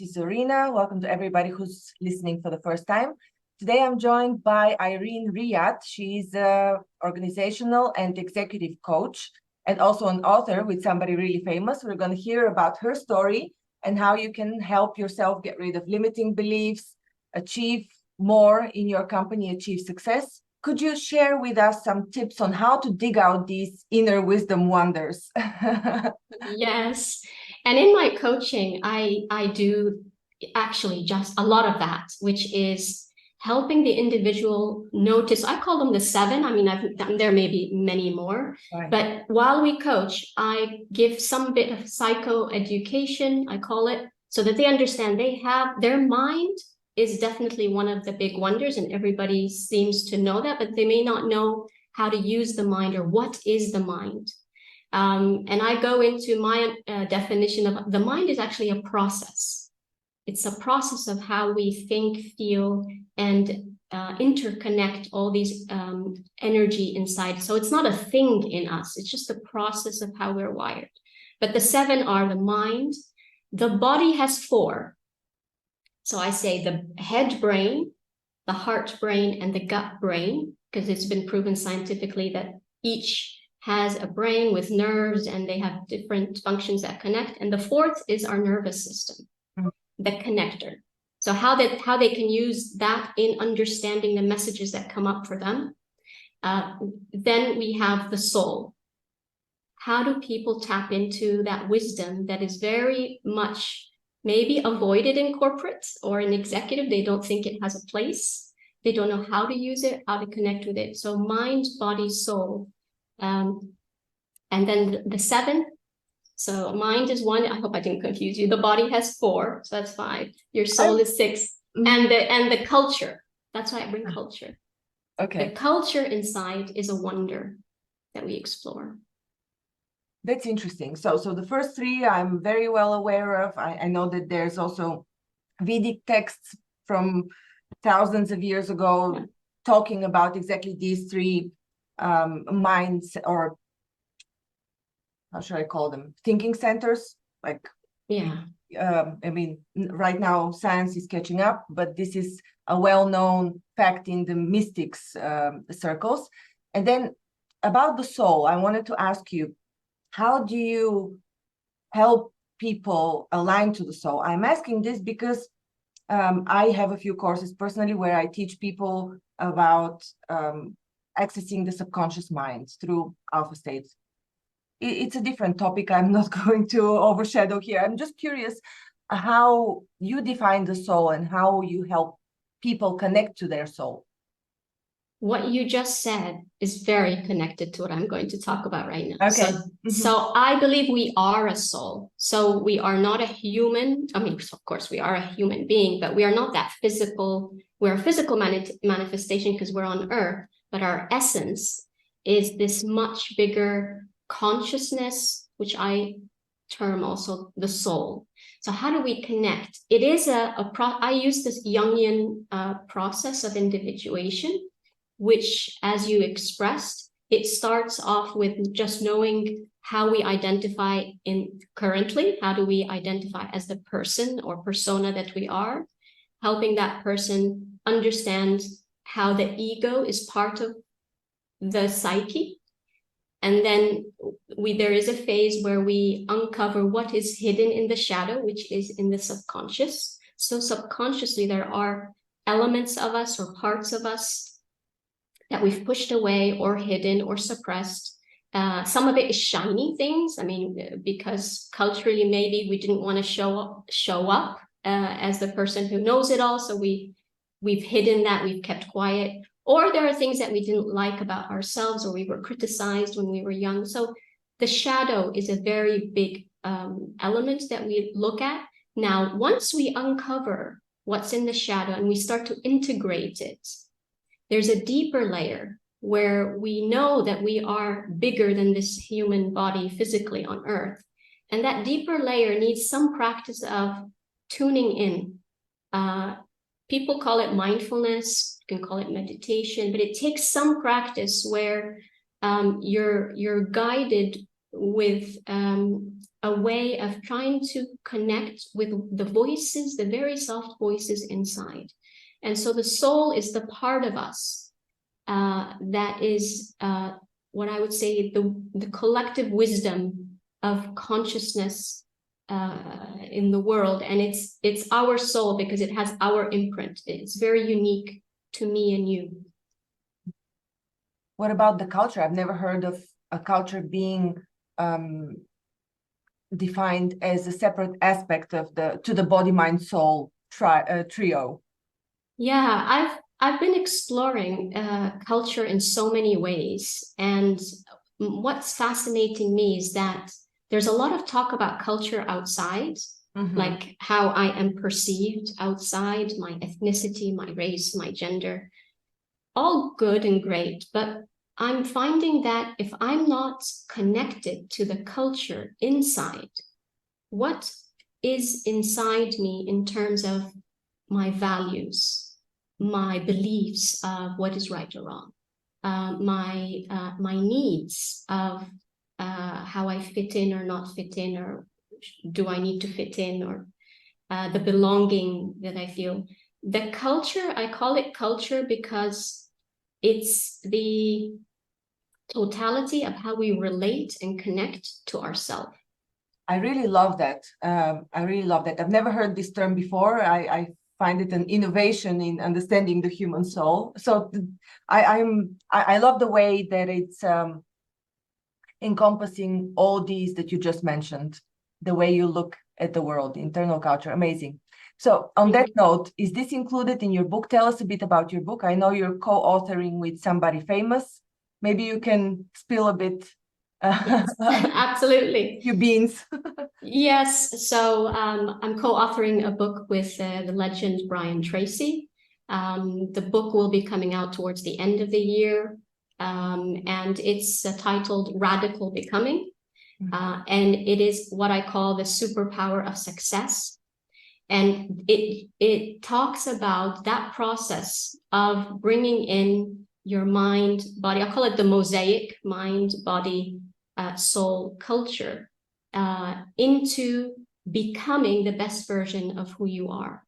is Irina. Welcome to everybody who's listening for the first time. Today I'm joined by Irene Riad. She's an organizational and executive coach and also an author with somebody really famous. We're going to hear about her story and how you can help yourself get rid of limiting beliefs, achieve more in your company, achieve success. Could you share with us some tips on how to dig out these inner wisdom wonders? Yes. And in my coaching, I do actually just a lot of that, which is helping the individual notice. I call them the 7. I mean, there may be many more, right. But while we coach, I give some bit of psychoeducation, I call it, so that they understand they have their mind is definitely one of the big wonders, and everybody seems to know that, but they may not know how to use the mind or what is the mind. And I go into my definition of the mind is actually a process. It's a process of how we think, feel, and interconnect all these energy inside. So it's not a thing in us. It's just a process of how we're wired. But the 7 are the mind. The body has 4. So I say the head brain, the heart brain, and the gut brain, because it's been proven scientifically that each has a brain with nerves and they have different functions that connect. And the 4th is our nervous system, the connector. So how they can use that in understanding the messages that come up for them. Then we have the soul. How do people tap into that wisdom that is very much maybe avoided in corporate or in executive? They don't think it has a place. They don't know how to use it, how to connect with it. So mind, body, soul. And then the 7. So mind is 1. I hope I didn't confuse you. The body has 4, so that's 5. Your soul is 6. And the culture. That's why I bring culture. Okay. The culture inside is a wonder that we explore. That's interesting. So the first 3 I'm very well aware of. I know that there's also Vedic texts from thousands of years ago talking about exactly these 3 minds, or how should I call them? Thinking centers. Like, yeah. I mean, right now science is catching up, but this is a well-known fact in the mystics circles. And then about the soul, I wanted to ask you, how do you help people align to the soul? I'm asking this because I have a few courses personally where I teach people about accessing the subconscious mind through alpha states. It's a different topic I'm not going to overshadow here. I'm just curious how you define the soul and how you help people connect to their soul. What you just said is very connected to what I'm going to talk about right now. Okay. So I believe we are a soul. So we are not a human. I mean, of course, we are a human being, but we are not that physical. We're a physical manifestation because we're on Earth, but our essence is this much bigger consciousness, which I term also the soul. So how do we connect? It is I use this Jungian process of individuation, which, as you expressed, it starts off with just knowing how we identify currently. How do we identify as the person or persona that we are? Helping that person understand how the ego is part of the psyche. And then there is a phase where we uncover what is hidden in the shadow, which is in the subconscious. So subconsciously, there are elements of us or parts of us that we've pushed away or hidden or suppressed. Some of it is shiny things. I mean, because culturally, maybe we didn't want to show up as the person who knows it all. So we've hidden that, we've kept quiet. Or there are things that we didn't like about ourselves, or we were criticized when we were young. So the shadow is a very big element that we look at. Now, once we uncover what's in the shadow and we start to integrate it, there's a deeper layer where we know that we are bigger than this human body physically on Earth. And that deeper layer needs some practice of tuning in. People call it mindfulness, you can call it meditation, but it takes some practice where you're guided with a way of trying to connect with the voices, the very soft voices inside. And so the soul is the part of us that is what I would say the collective wisdom of consciousness in the world. And it's our soul because it has our imprint. It's very unique to me and you. What about the culture? I've never heard of a culture being defined as a separate aspect of the body, mind, soul trio. Yeah, I've been exploring culture in so many ways, and what's fascinating me is that there's a lot of talk about culture outside, like how I am perceived outside, my ethnicity, my race, my gender, all good and great, but I'm finding that if I'm not connected to the culture inside, what is inside me in terms of my values, my beliefs of what is right or wrong, my needs of how I fit in or not fit in, or do I need to fit in, or the belonging that I feel. The culture, I call it culture because it's the totality of how we relate and connect to ourselves. I really love that. I really love that. I've never heard this term before. I find it an innovation in understanding the human soul. So I love the way that it's encompassing all these that you just mentioned, the way you look at the world, internal culture, amazing. So on that note, is this included in your book? Tell us a bit about your book. I know you're co-authoring with somebody famous. Maybe you can spill a bit. Yes, absolutely. Your beans. Yes, so I'm co-authoring a book with the legend Brian Tracey. The book will be coming out towards the end of the year, and it's titled Radical Becoming. And it is what I call the superpower of success. And it talks about that process of bringing in your mind, body, I call it the mosaic, mind, body, soul, culture, into becoming the best version of who you are.